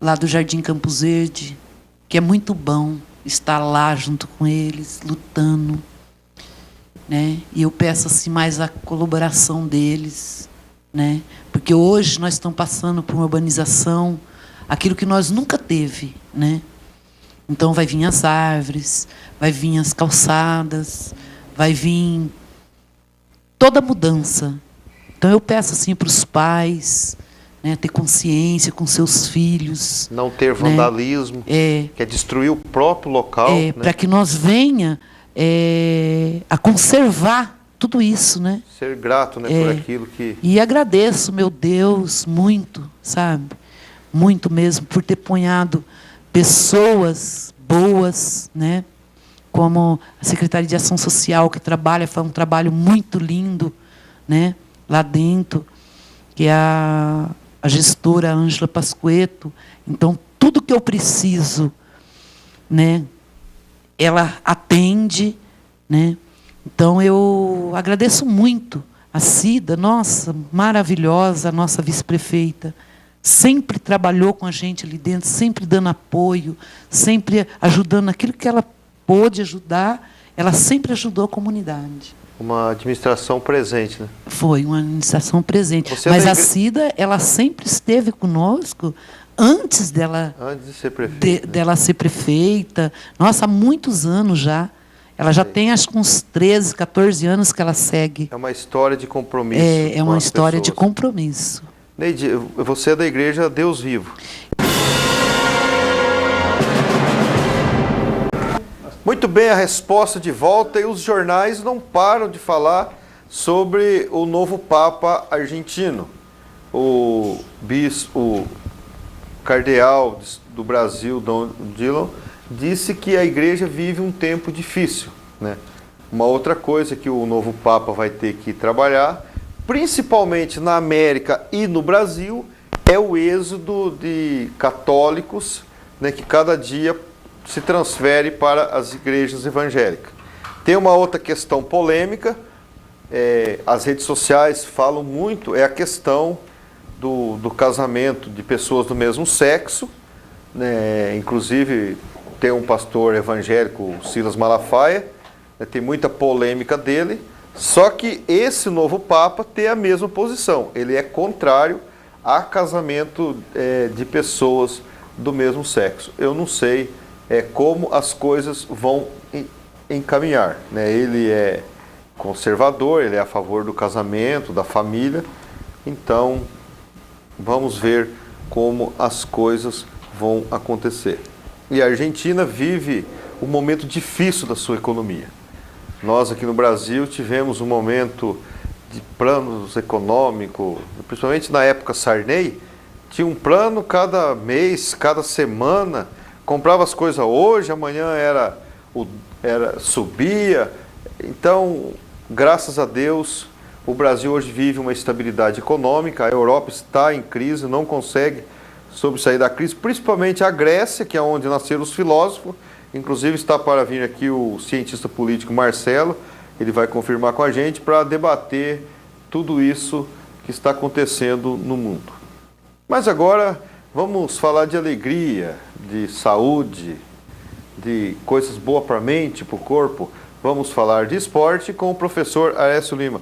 lá do Jardim Campos Verde, que é muito bom estar lá junto com eles, lutando, né? E eu peço assim, mais a colaboração deles, né? Porque hoje nós estamos passando por uma urbanização, aquilo que nós nunca teve, né? Então vai vir as árvores, vai vir as calçadas, vai vir toda a mudança. Então eu peço assim para os pais, né, ter consciência com seus filhos. Não ter vandalismo, né? Que é destruir o próprio local. Né? Para que nós venha a conservar tudo isso, né? Ser grato, né, por aquilo que... E agradeço, meu Deus, muito, sabe? Muito mesmo, por ter ponhado pessoas boas, né? Como a Secretaria de Ação Social, que faz um trabalho muito lindo, né? Lá dentro, que é a gestora Ângela Pasquetto. Então, tudo que eu preciso, né? Ela atende, né? Então, eu agradeço muito a Cida, nossa, maravilhosa, a nossa vice-prefeita. Sempre trabalhou com a gente ali dentro, sempre dando apoio, sempre ajudando naquilo que ela pôde ajudar, ela sempre ajudou a comunidade. Uma administração presente, né? Foi uma administração presente. Mas a Cida, ela sempre esteve conosco antes dela, de ser prefeita. Dela ser prefeita. Nossa, há muitos anos já. Ela já tem, acho que uns 13, 14 anos que ela segue. É uma história de compromisso. É uma história de compromisso. Neide, você é da Igreja Deus Vivo. Muito bem, a resposta de volta, e os jornais não param de falar sobre o novo Papa argentino. O cardeal do Brasil, Dom Dillon, disse que a igreja vive um tempo difícil, né? Uma outra coisa que o novo Papa vai ter que trabalhar, principalmente na América e no Brasil, é o êxodo de católicos, né, que cada dia se transfere para as igrejas evangélicas. Tem uma outra questão polêmica, as redes sociais falam muito, é a questão do casamento de pessoas do mesmo sexo, né? Inclusive tem um pastor evangélico, Silas Malafaia, né, tem muita polêmica dele. Só que esse novo Papa tem a mesma posição. Ele é contrário a casamento de pessoas do mesmo sexo. Eu não sei como as coisas vão encaminhar, né? Ele é conservador, ele é a favor do casamento, da família. Então, vamos ver como as coisas vão acontecer. E a Argentina vive um momento difícil da sua economia. Nós aqui no Brasil tivemos um momento de planos econômicos, principalmente na época Sarney, tinha um plano cada mês, cada semana, comprava as coisas hoje, amanhã subia. Então, graças a Deus, o Brasil hoje vive uma estabilidade econômica, a Europa está em crise, não consegue sobressair da crise, principalmente a Grécia, que é onde nasceram os filósofos. Inclusive está para vir aqui o cientista político Marcelo, ele vai confirmar com a gente para debater tudo isso que está acontecendo no mundo. Mas agora vamos falar de alegria, de saúde, de coisas boas para a mente, para o corpo. Vamos falar de esporte com o professor Aécio Lima.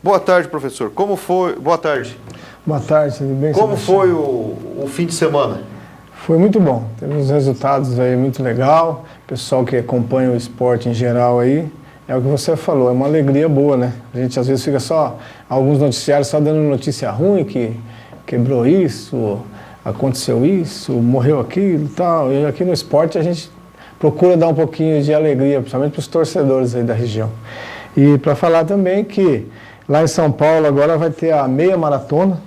Boa tarde, professor. Como foi? Boa tarde. Boa tarde, tudo bem? Como foi o fim de semana? Foi muito bom, teve uns resultados aí muito legal, pessoal que acompanha o esporte em geral aí, é o que você falou, é uma alegria boa, né? A gente às vezes fica só, alguns noticiários só dando notícia ruim, que quebrou isso, aconteceu isso, morreu aquilo e tal, e aqui no esporte a gente procura dar um pouquinho de alegria, principalmente para os torcedores aí da região. E para falar também que lá em São Paulo agora vai ter a meia maratona,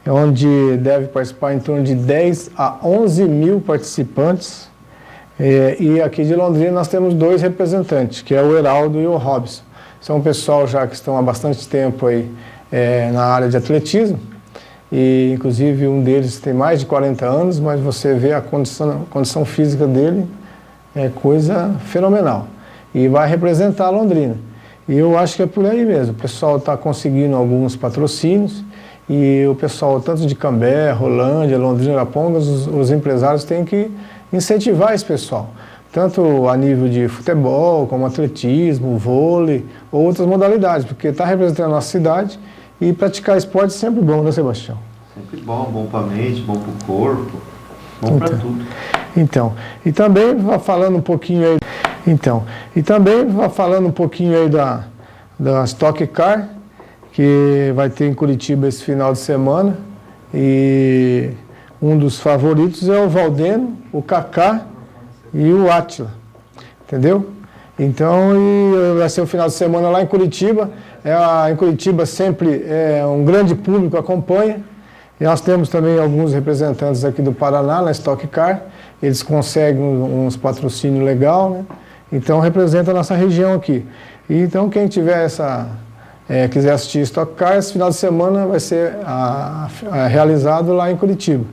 onde deve participar em torno de 10 a 11 mil participantes. E aqui de Londrina nós temos 2 representantes, que é o Heraldo e o Robson. São um pessoal já que estão há bastante tempo aí, na área de atletismo, e inclusive um deles tem mais de 40 anos, mas você vê a condição física dele, é coisa fenomenal. e vai representar Londrina. E eu acho que é por aí mesmo. O pessoal está conseguindo alguns patrocínios e o pessoal, tanto de Cambé, Rolândia, Londrina, Arapongas, os empresários têm que incentivar esse pessoal. Tanto a nível de futebol, como atletismo, vôlei, ou outras modalidades, porque está representando a nossa cidade e praticar esporte é sempre bom, né, Sebastião? Sempre bom para a mente, bom para o corpo, bom para tudo. Então, e também falando um pouquinho aí, da Stock Car, que vai ter em Curitiba esse final de semana, e um dos favoritos é o Valdeno, o Kaká e o Átila, entendeu? Então, vai ser o final de semana lá em Curitiba. Em Curitiba sempre um grande público acompanha. E nós temos também alguns representantes aqui do Paraná, na Stock Car. Eles conseguem uns patrocínios legais, né? Então representa a nossa região aqui. E, então quem tiver quiser assistir Stock Car, esse final de semana vai ser realizado lá em Curitiba.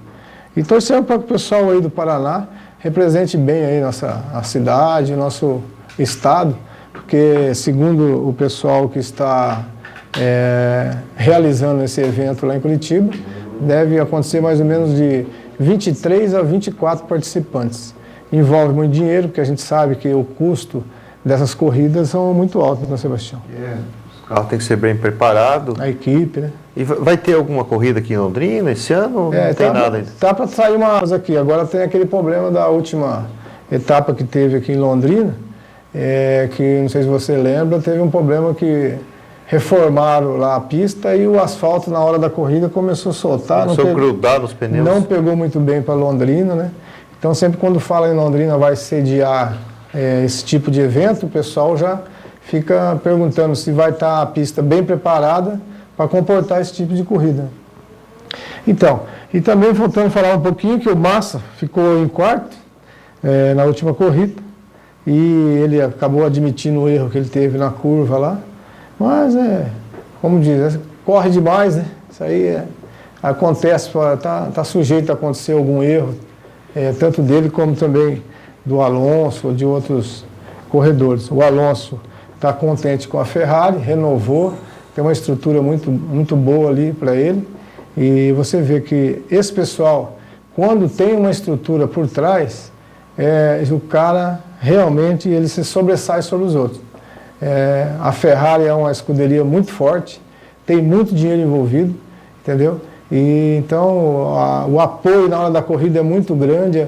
E torcemos para que o pessoal aí do Paraná represente bem aí a cidade, nosso estado, porque segundo o pessoal que está realizando esse evento lá em Curitiba, deve acontecer mais ou menos de 23 a 24 participantes. Envolve muito dinheiro, porque a gente sabe que o custo dessas corridas são muito altos, né, Sebastião? Os carros têm que ser bem preparados. A equipe, né? E vai ter alguma corrida aqui em Londrina esse ano? Não tem nada ainda? Tá para sair umas aqui. Agora tem aquele problema da última etapa que teve aqui em Londrina, que não sei se você lembra, teve um problema que reformaram lá a pista e o asfalto na hora da corrida começou a soltar. Começou a grudar nos pneus. Não pegou muito bem para Londrina, né? Então sempre quando fala em Londrina vai sediar esse tipo de evento, o pessoal já fica perguntando se vai estar a pista bem preparada para comportar esse tipo de corrida. Então, e também voltando a falar um pouquinho que o Massa ficou em quarto na última corrida e ele acabou admitindo o erro que ele teve na curva lá, mas como diz, corre demais, né? Isso aí acontece, tá sujeito a acontecer algum erro, tanto dele como também do Alonso ou de outros corredores. O Alonso está contente com a Ferrari, renovou, tem uma estrutura muito, muito boa ali para ele. E você vê que esse pessoal, quando tem uma estrutura por trás, o cara realmente ele se sobressai sobre os outros. A Ferrari é uma escuderia muito forte, tem muito dinheiro envolvido, entendeu? E então o apoio na hora da corrida é muito grande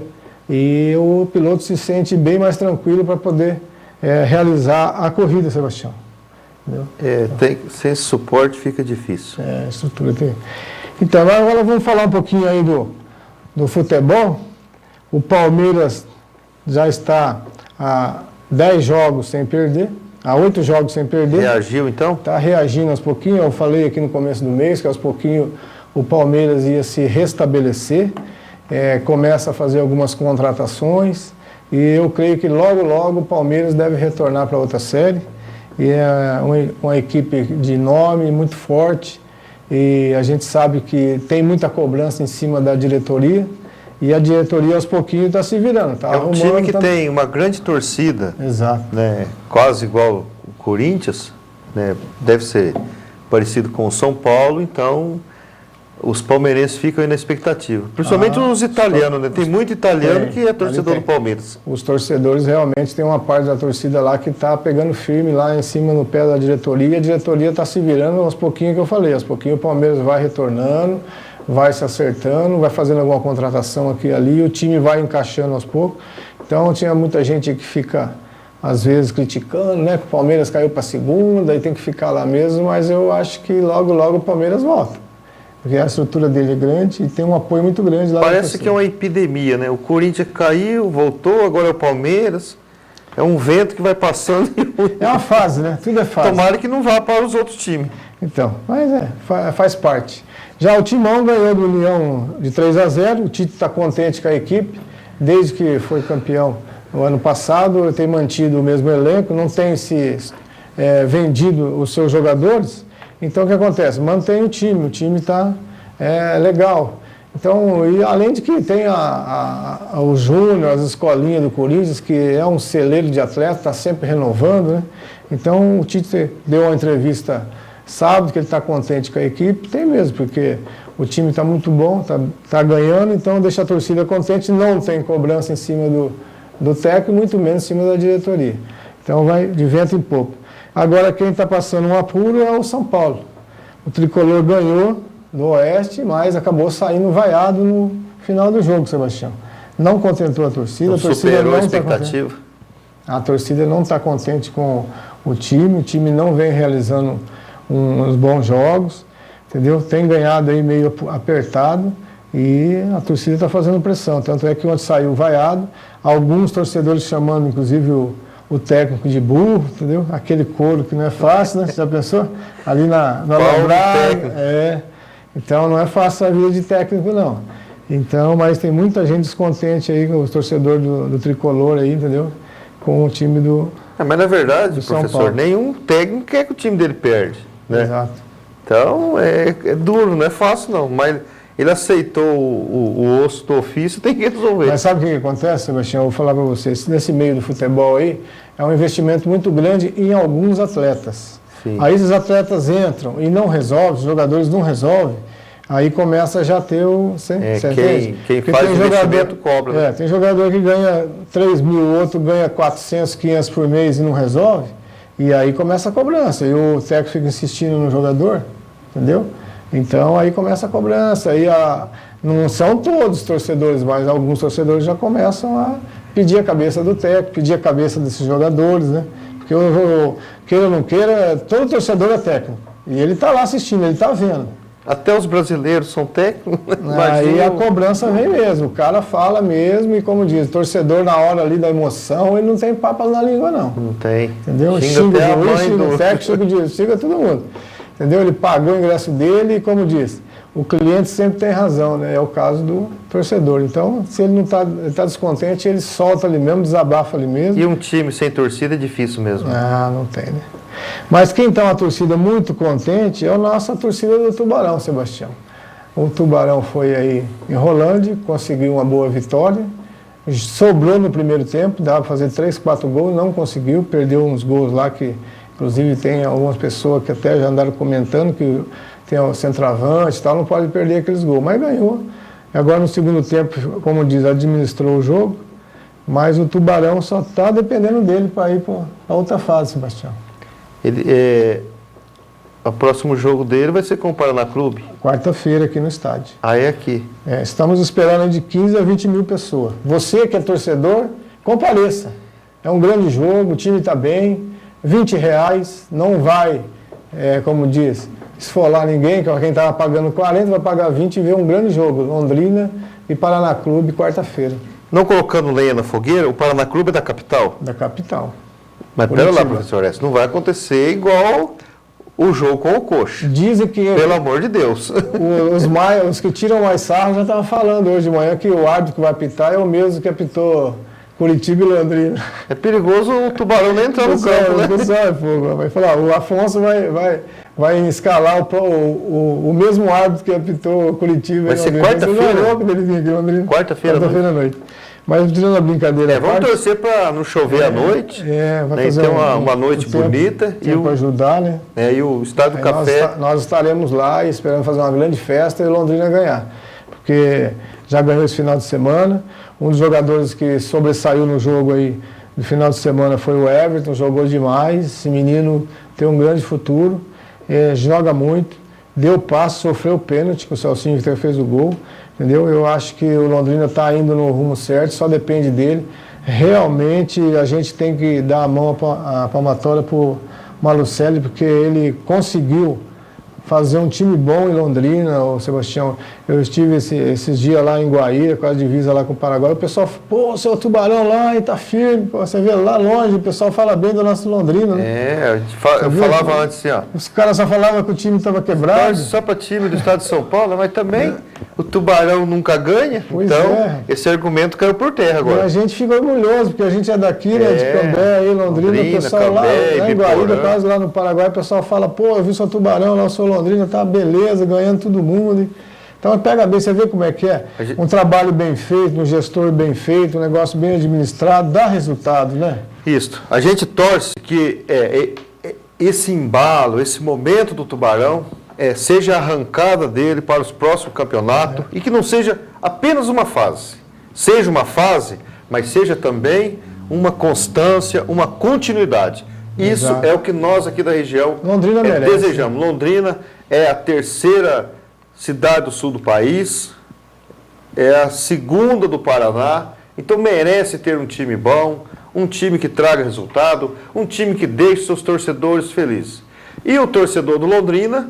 e o piloto se sente bem mais tranquilo para poder realizar a corrida, Sebastião. Sem esse suporte fica difícil. A estrutura tem. Então, agora vamos falar um pouquinho aí do futebol. O Palmeiras já está a 10 jogos sem perder, a 8 jogos sem perder. Reagiu então? Está reagindo aos pouquinhos. Eu falei aqui no começo do mês que aos pouquinhos o Palmeiras ia se restabelecer, começa a fazer algumas contratações e eu creio que logo, logo o Palmeiras deve retornar para outra série. E é uma equipe de nome muito forte e a gente sabe que tem muita cobrança em cima da diretoria e a diretoria aos pouquinhos está se virando. Tá um time que tem uma grande torcida. Exato. Né, quase igual o Corinthians, né, deve ser parecido com o São Paulo, então os palmeirenses ficam aí na expectativa. Principalmente os italianos, né? Tem muito italiano que é torcedor do Palmeiras. Os torcedores realmente tem uma parte da torcida lá que está pegando firme lá em cima no pé da diretoria. E a diretoria está se virando aos pouquinhos que eu falei. Aos pouquinhos o Palmeiras vai retornando, vai se acertando, vai fazendo alguma contratação aqui e ali. O time vai encaixando aos poucos. Então tinha muita gente que fica, às vezes, criticando, né? Que o Palmeiras caiu para a segunda e tem que ficar lá mesmo. Mas eu acho que logo, logo o Palmeiras volta. Porque a estrutura dele é grande e tem um apoio muito grande lá. Parece que é uma epidemia, né? O Corinthians caiu, voltou, agora é o Palmeiras. É um vento que vai passando. É uma fase, né? Tudo é fase. Tomara que não vá para os outros times. Então, mas faz parte. Já o Timão ganhou do União de 3-0. O Tite está contente com a equipe. Desde que foi campeão no ano passado, ele tem mantido o mesmo elenco, não tem se vendido os seus jogadores. Então, o que acontece? Mantém o time está legal. Então, e além de que tem o Júnior, as escolinhas do Corinthians, que é um celeiro de atleta, está sempre renovando, né? Então, o Tite deu uma entrevista sábado que ele está contente com a equipe, tem mesmo, porque o time está muito bom, está ganhando, então deixa a torcida contente, não tem cobrança em cima do técnico, muito menos em cima da diretoria. Então, vai de vento em popa. Agora, quem está passando um apuro é o São Paulo. O Tricolor ganhou do Oeste, mas acabou saindo vaiado no final do jogo, Sebastião. Não contentou a torcida. Não a torcida superou não a expectativa. A torcida não está contente com o time não vem realizando uns bons jogos, entendeu? Tem ganhado aí meio apertado e a torcida está fazendo pressão. Tanto é que ontem saiu vaiado, alguns torcedores chamando, inclusive, o técnico de burro, entendeu? Aquele couro que não é fácil, né? Você já pensou? Ali na Alambrada. Então não é fácil a vida de técnico, não. Então, mas tem muita gente descontente aí, com os torcedores do Tricolor aí, entendeu? Com o time do mas na verdade, São professor, Paulo. nenhum técnico quer que o time dele perde, né? Exato. Então, é duro, não é fácil não, mas ele aceitou o osso do ofício, tem que resolver. Mas sabe o que acontece, Sebastião? Eu vou falar para vocês. Nesse meio do futebol aí, é um investimento muito grande em alguns atletas. Sim. Aí esses atletas entram e não resolvem, os jogadores não resolvem, aí começa já a ter o... Quem faz o investimento cobra. Né? Tem jogador que ganha 3 mil, o outro ganha 400, 500 por mês e não resolve, e aí começa a cobrança, e o técnico fica insistindo no jogador, entendeu? Então aí começa a cobrança, aí não são todos os torcedores, mas alguns torcedores já começam a pedir a cabeça do técnico, pedir a cabeça desses jogadores, né? Porque queira ou não queira, todo torcedor é técnico. E ele está lá assistindo, ele está vendo. Até os brasileiros são técnicos. Aí a cobrança vem mesmo, o cara fala mesmo e como diz, torcedor na hora ali da emoção, ele não tem papas na língua não. Não tem. Entendeu? Xinga até a mãe xinga o técnico, xinga todo mundo. Entendeu? Ele pagou o ingresso dele e como diz, o cliente sempre tem razão, né? É o caso do torcedor. Então, se ele não está descontente, ele solta ali mesmo, desabafa ali mesmo. E um time sem torcida é difícil mesmo. Não tem, né? Mas quem está uma torcida muito contente é a nossa torcida do Tubarão, Sebastião. O Tubarão foi aí em Rolândia, conseguiu uma boa vitória, sobrou no primeiro tempo, dava para fazer 3, 4 gols, não conseguiu, perdeu uns gols lá que, inclusive, tem algumas pessoas que até já andaram comentando que tem o centroavante e tal, não pode perder aqueles gols, mas ganhou. Agora no segundo tempo, como diz, administrou o jogo, mas o Tubarão só está dependendo dele para ir para outra fase, Sebastião. O próximo jogo dele vai ser com o Paraná Clube? Quarta-feira aqui no estádio. É aqui. Estamos esperando de 15 a 20 mil pessoas. Você que é torcedor, compareça. É um grande jogo, o time está bem, R$20, não vai, como diz, esfolar ninguém, que quem estava pagando 40 vai pagar 20 e ver um grande jogo, Londrina e Paraná Clube, quarta-feira. Não colocando lenha na fogueira, o Paraná Clube é da capital? Da capital. Mas pera lá, professor, isso não vai acontecer igual o jogo com o Coxa. Dizem que... Pelo amor de Deus. Os que tiram mais sarro já estavam falando hoje de manhã que o árbitro que vai apitar é o mesmo que apitou Curitiba e Londrina. É perigoso o Tubarão nem entrar no campo, né? Vai falar, o Afonso vai escalar o mesmo árbitro que apitou Curitiba e Londrina. Vai ser quarta-feira? Quarta-feira à noite. Mas tirando a brincadeira. Vamos torcer para não chover à noite. Vai fazer ter uma noite bonita. E para ajudar, né? E o Estádio do Café. Nós estaremos lá esperando fazer uma grande festa e Londrina ganhar. Porque já ganhou esse final de semana. Um dos jogadores que sobressaiu no jogo aí do final de semana foi o Everton, jogou demais. Esse menino tem um grande futuro, joga muito, deu passo, sofreu o pênalti, que o Celcinho fez o gol. Entendeu? Eu acho que o Londrina está indo no rumo certo, só depende dele. Realmente a gente tem que dar a mão a palmatória para o Malucelli, porque ele conseguiu fazer um time bom em Londrina, ô Sebastião. Eu estive esses dias lá em Guaíra, com a divisa lá com o Paraguai, o pessoal falou, seu Tubarão lá, e tá firme, você vê lá longe, o pessoal fala bem do nosso Londrina, né? Eu falava antes assim, ó. Os caras só falavam que o time estava quebrado. Só para time do estado de São Paulo, mas também o Tubarão nunca ganha, esse argumento caiu por terra agora. E a gente fica orgulhoso, porque a gente é daqui, né, de Cambé, aí, Londrina, o pessoal Cambé, lá em Guaíra, quase lá no Paraguai, o pessoal fala, eu vi seu Tubarão lá, o seu Londrina, tá beleza, ganhando todo mundo. Então pega bem, você vê como é que é. Um trabalho bem feito, um gestor bem feito, um negócio bem administrado, dá resultado, né? Isso. A gente torce que esse embalo, esse momento do Tubarão, seja a arrancada dele para os próximos campeonatos e que não seja apenas uma fase. Seja uma fase, mas seja também uma constância, uma continuidade. Isso Exato. é o que nós aqui da região Londrina merece. desejamos. Londrina é a terceira cidade do sul do país, é a segunda do Paraná, então merece ter um time bom, um time que traga resultado, um time que deixe seus torcedores felizes. E o torcedor do Londrina,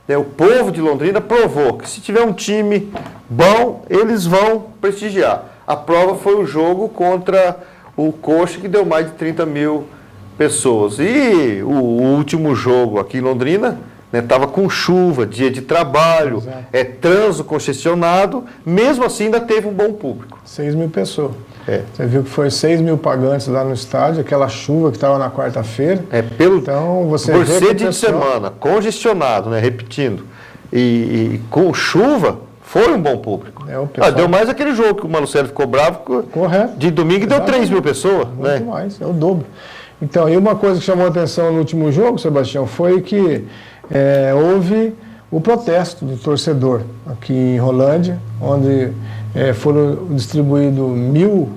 o povo de Londrina provou que se tiver um time bom, eles vão prestigiar. A prova foi o jogo contra o Coxa, que deu mais de 30 mil pessoas. E o último jogo aqui em Londrina estava com chuva, dia de trabalho, trânsito congestionado, mesmo assim ainda teve um bom público. 6 mil pessoas. Você viu que foi 6 mil pagantes lá no estádio, aquela chuva que estava na quarta-feira. Então, você por vê ser que dia de semana, congestionado, repetindo, e com chuva, foi um bom público. Deu mais aquele jogo que o Malucelli ficou bravo. Correto. De domingo deu 3 mil pessoas. Muito mais, é o dobro. Então, e uma coisa que chamou a atenção no último jogo, Sebastião, foi que houve o protesto do torcedor aqui em Rolândia, onde foram distribuídos 1000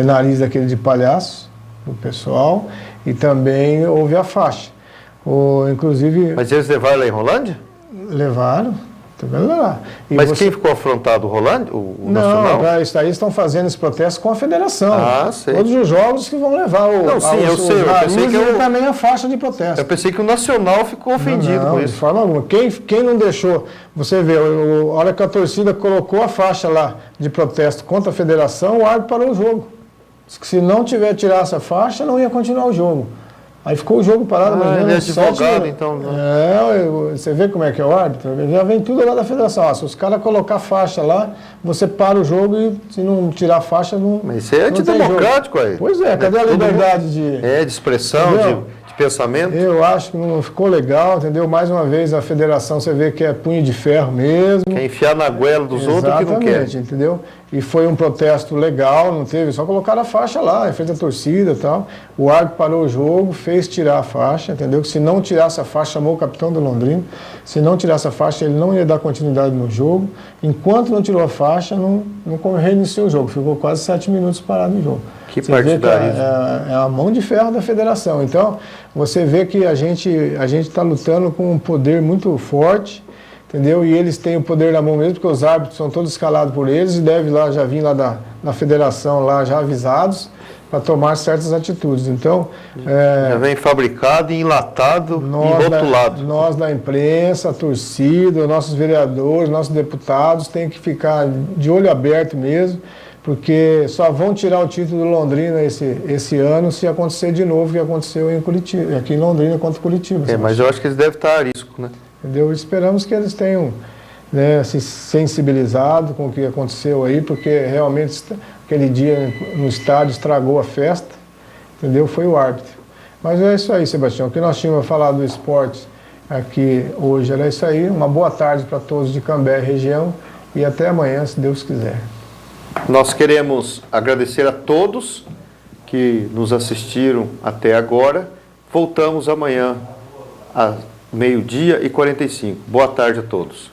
nariz daquele de palhaço do pessoal, e também houve a faixa. Inclusive... Mas eles levaram lá em Rolândia? Levaram. Lá. Mas quem ficou afrontado, o Rolândia? O Nacional? Não, isso aí estão fazendo esse protesto com a federação. Sei. Todos os jogos que vão levar eu pensei que também a faixa de protesto. Eu pensei que o Nacional ficou ofendido com isso. De forma alguma. Quem não deixou, você vê, a hora que a torcida colocou a faixa lá de protesto contra a federação, o árbitro parou o jogo. Disse que se não tiver tirar essa faixa, não ia continuar o jogo. Aí ficou o jogo parado. Ele é advogado, então. Você vê como é que é o árbitro? Já vem tudo lá da federação. Se os caras colocar faixa lá, você para o jogo e se não tirar a faixa, não. Mas isso é antidemocrático aí. Pois é, cadê a liberdade de expressão, de pensamento? Eu acho que não ficou legal, entendeu? Mais uma vez a federação, você vê que é punho de ferro mesmo. Quer enfiar na goela dos outros que não quer. Exatamente, entendeu? E foi um protesto legal, não teve, só colocaram a faixa lá, em frente à torcida e tal. O árbitro parou o jogo, fez tirar a faixa, entendeu? Que se não tirasse a faixa, chamou o capitão do Londrina, se não tirasse a faixa, ele não ia dar continuidade no jogo. Enquanto não tirou a faixa, não reiniciou o jogo, ficou quase 7 minutos parado no jogo. Que partidarismo. É a mão de ferro da federação. Então, você vê que a gente está lutando com um poder muito forte, entendeu? E eles têm o poder na mão mesmo, porque os árbitros são todos escalados por eles e devem já vir lá da federação lá já avisados para tomar certas atitudes. Então, já vem fabricado, enlatado e rotulado. Nós da imprensa, a torcida, nossos vereadores, nossos deputados têm que ficar de olho aberto mesmo, porque só vão tirar o título do Londrina esse ano se acontecer de novo o que aconteceu em Curitiba, aqui em Londrina contra Curitiba. Mas eu acho que eles devem estar a risco, né? Entendeu? Esperamos que eles tenham se sensibilizado com o que aconteceu aí, porque realmente aquele dia no estádio estragou a festa, entendeu? Foi o árbitro. Mas é isso aí, Sebastião. O que nós tínhamos a falar do esporte aqui hoje era isso aí. Uma boa tarde para todos de Cambé e região e até amanhã, se Deus quiser. Nós queremos agradecer a todos que nos assistiram até agora. Voltamos amanhã às 12h45. Boa tarde a todos.